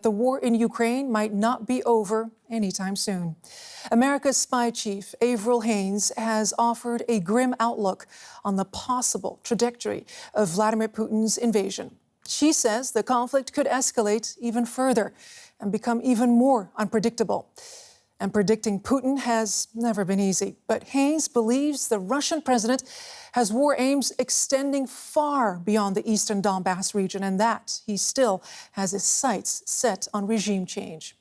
The war in Ukraine might not be over anytime soon. America's spy chief, Avril Haines, has offered a grim outlook on the possible trajectory of Vladimir Putin's invasion. She says the conflict could escalate even further and become even more unpredictable. And predicting Putin has never been easy. But Haines believes the Russian president has war aims extending far beyond the eastern Donbas region, and that he still has his sights set on regime change.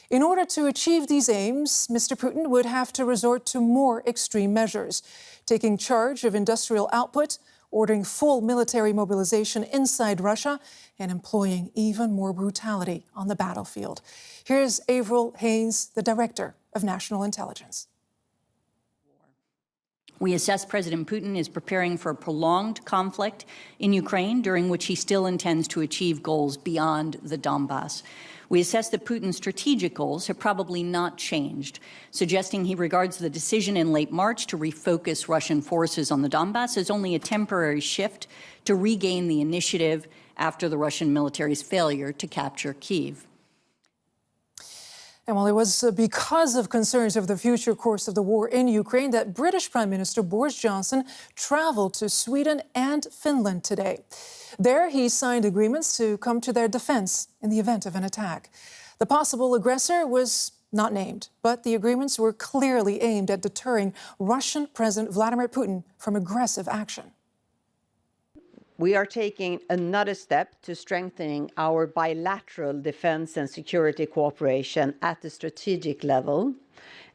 In order to achieve these aims, Mr. Putin would have to resort to more extreme measures, taking charge of industrial output, ordering full military mobilization inside Russia, and employing even more brutality on the battlefield. Here's Avril Haines, the Director of National Intelligence. We assess President Putin is preparing for a prolonged conflict in Ukraine, during which he still intends to achieve goals beyond the Donbas. We assess that Putin's strategic goals have probably not changed, suggesting he regards the decision in late March to refocus Russian forces on the Donbas as only a temporary shift to regain the initiative after the Russian military's failure to capture Kyiv. And while it was because of concerns of the future course of the war in Ukraine that British Prime Minister Boris Johnson traveled to Sweden and Finland today. There, he signed agreements to come to their defense in the event of an attack. The possible aggressor was not named, but the agreements were clearly aimed at deterring Russian President Vladimir Putin from aggressive action. We are taking another step to strengthening our bilateral defense and security cooperation at the strategic level.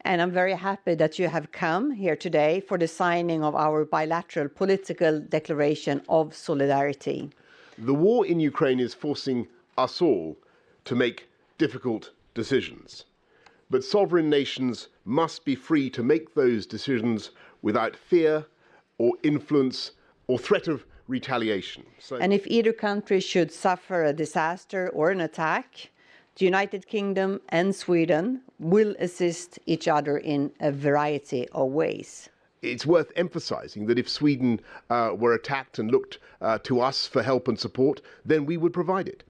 And I'm very happy that you have come here today for the signing of our bilateral political declaration of solidarity. The war in Ukraine is forcing us all to make difficult decisions. But sovereign nations must be free to make those decisions without fear or influence or threat of retaliation. And if either country should suffer a disaster or an attack, the United Kingdom and Sweden will assist each other in a variety of ways. It's worth emphasizing that if Sweden were attacked and looked to us for help and support, then we would provide it.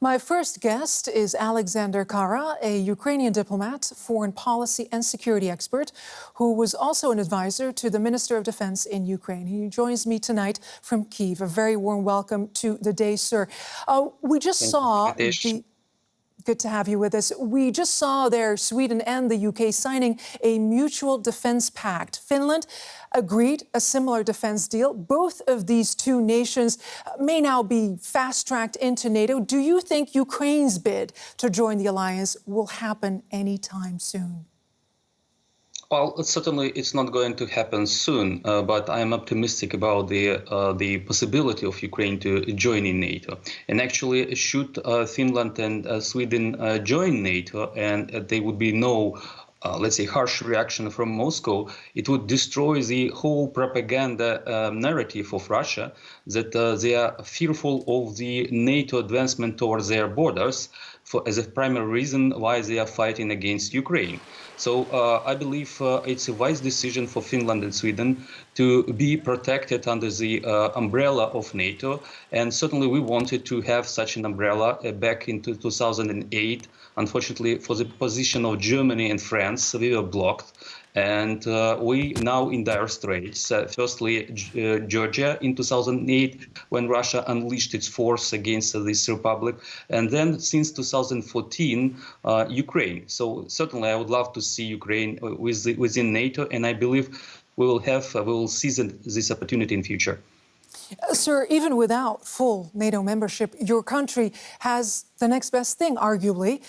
My first guest is Alexander Kara, a Ukrainian diplomat, foreign policy and security expert, who was also an advisor to the Minister of Defense in Ukraine. He joins me tonight from Kyiv. A very warm welcome to the day, sir. We just saw Good to have you with us. We just saw there Sweden and the UK signing a mutual defense pact. Finland agreed a similar defense deal. Both of these two nations may now be fast-tracked into NATO. Do you think Ukraine's bid to join the alliance will happen anytime soon? Well, certainly it's not going to happen soon, but I'm optimistic about the possibility of Ukraine to join in NATO. And actually, should Finland and Sweden join NATO, and there would be no, let's say, harsh reaction from Moscow, it would destroy the whole propaganda narrative of Russia that they are fearful of the NATO advancement towards their borders as a primary reason why they are fighting against Ukraine. So I believe it's a wise decision for Finland and Sweden to be protected under the umbrella of NATO. And certainly we wanted to have such an umbrella back in 2008. Unfortunately, for the position of Germany and France, we were blocked. And we now in dire straits. Firstly, Georgia in 2008, when Russia unleashed its force against this republic. And then since 2014, Ukraine. So certainly I would love to see Ukraine within NATO. And I believe we will seize this opportunity in future. Sir, even without full NATO membership, your country has the next best thing, arguably,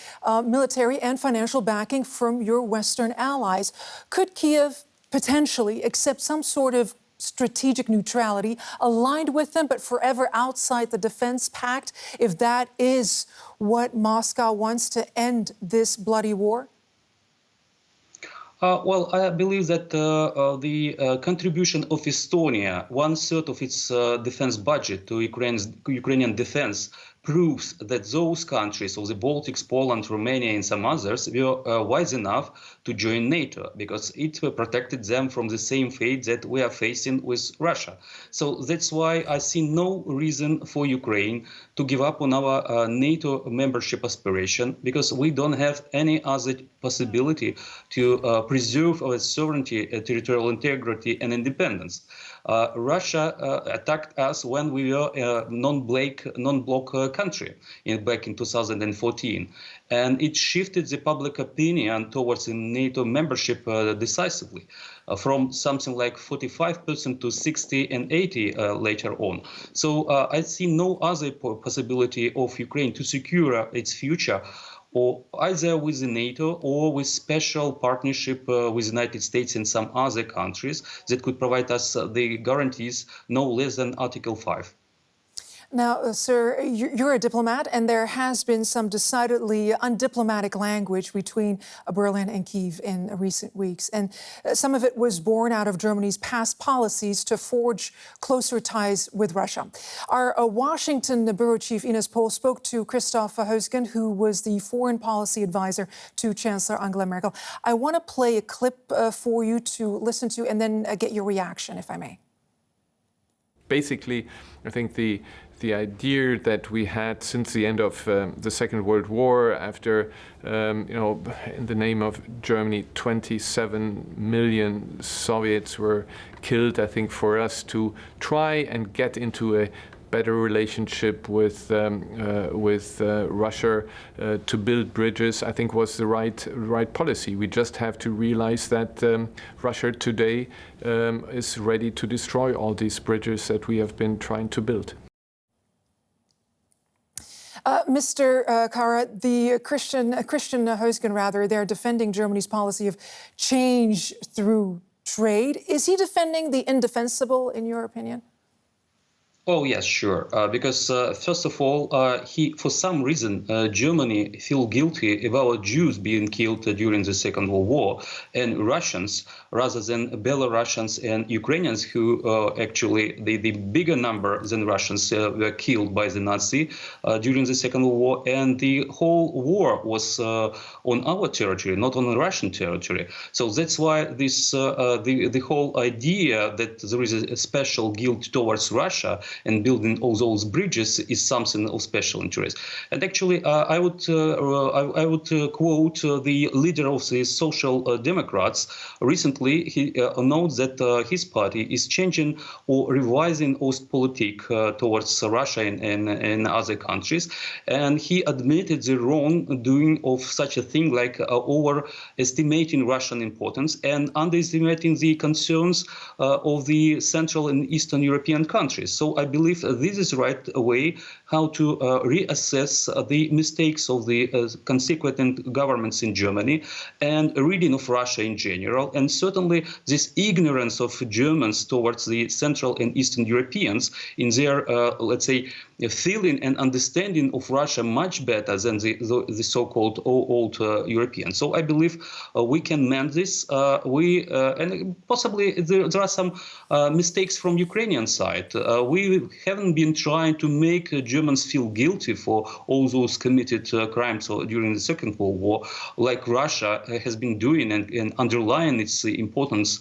military and financial backing from your Western allies. Could Kyiv potentially accept some sort of strategic neutrality aligned with them, but forever outside the defense pact, if that is what Moscow wants to end this bloody war? Well, I believe that the contribution of Estonia, 1/3 of its defense budget to Ukrainian defense, proves that those countries of the Baltics, Poland, Romania, and some others were wise enough to join NATO, because it protected them from the same fate that we are facing with Russia. So that's why I see no reason for Ukraine to give up on our NATO membership aspiration, because we don't have any other possibility to preserve our sovereignty, territorial integrity, and independence. Russia attacked us when we were a non-bloc country back in 2014, and it shifted the public opinion towards NATO membership decisively, from something like 45% to 60 and 80 later on. So I see no other possibility of Ukraine to secure its future, or either with NATO or with special partnership with the United States and some other countries that could provide us the guarantees no less than Article 5. Now, sir, you're a diplomat, and there has been some decidedly undiplomatic language between Berlin and Kyiv in recent weeks. And some of it was born out of Germany's past policies to forge closer ties with Russia. Our Washington bureau chief, Ines Pohl, spoke to Christoph Heusgen, who was the foreign policy advisor to Chancellor Angela Merkel. I want to play a clip for you to listen to and then get your reaction, if I may. Basically, I think the idea that we had since the end of the Second World War, after, in the name of Germany, 27 million Soviets were killed, I think for us to try and get into a better relationship with Russia, to build bridges, I think was the right policy. We just have to realize that Russia today is ready to destroy all these bridges that we have been trying to build. Mr. Kara, the Christian Heusgen, rather, they're defending Germany's policy of change through trade. Is he defending the indefensible, in your opinion? Oh, yes, sure. Because first of all, for some reason, Germany feel guilty about Jews being killed during the Second World War, and Russians, rather than Belarusians and Ukrainians, who actually the bigger number than Russians were killed by the Nazi during the Second World War, and the whole war was on our territory, not on Russian territory. So that's why this the whole idea that there is a special guilt towards Russia and building all those bridges is something of special interest. And actually, I would quote the leader of the Social Democrats. Recently, he announced that his party is changing or revising Ostpolitik towards Russia and other countries. And he admitted the wrongdoing of such a thing like overestimating Russian importance and underestimating the concerns of the Central and Eastern European countries. So I believe this is the right way how to reassess the mistakes of the consequent governments in Germany and reading of Russia in general, and certainly this ignorance of Germans towards the Central and Eastern Europeans in their, let's say, feeling and understanding of Russia much better than the so-called old Europeans. So I believe we can mend this. And possibly there are some mistakes from Ukrainian side. We haven't been trying to make Germans feel guilty for all those committed crimes during the Second World War, like Russia has been doing and underlying its importance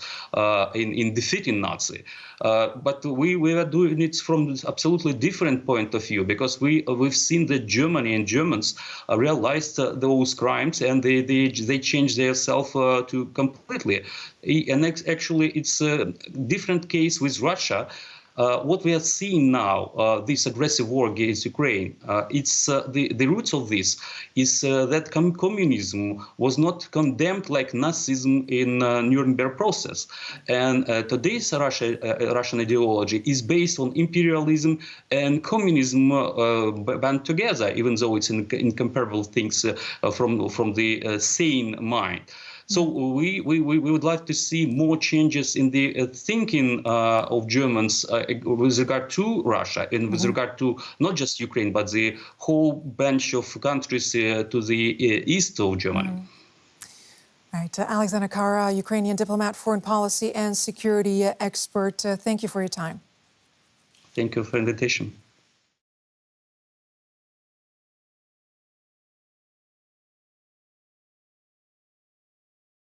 in defeating Nazi. But we are doing it from an absolutely different point of view, because we've seen that Germany and Germans realized those crimes, and they changed themselves to completely. And actually, it's a different case with Russia. What we are seeing now, this aggressive war against Ukraine, it's the roots of this is that communism was not condemned like Nazism in Nuremberg process, and today's Russian ideology is based on imperialism and communism band together, even though it's incomparable things from the sane mind. So we would like to see more changes in the thinking of Germans with regard to Russia and with regard to not just Ukraine, but the whole bunch of countries to the east of Germany. Right. Alexander Kara, Ukrainian diplomat, foreign policy and security expert. Thank you for your time. Thank you for the invitation.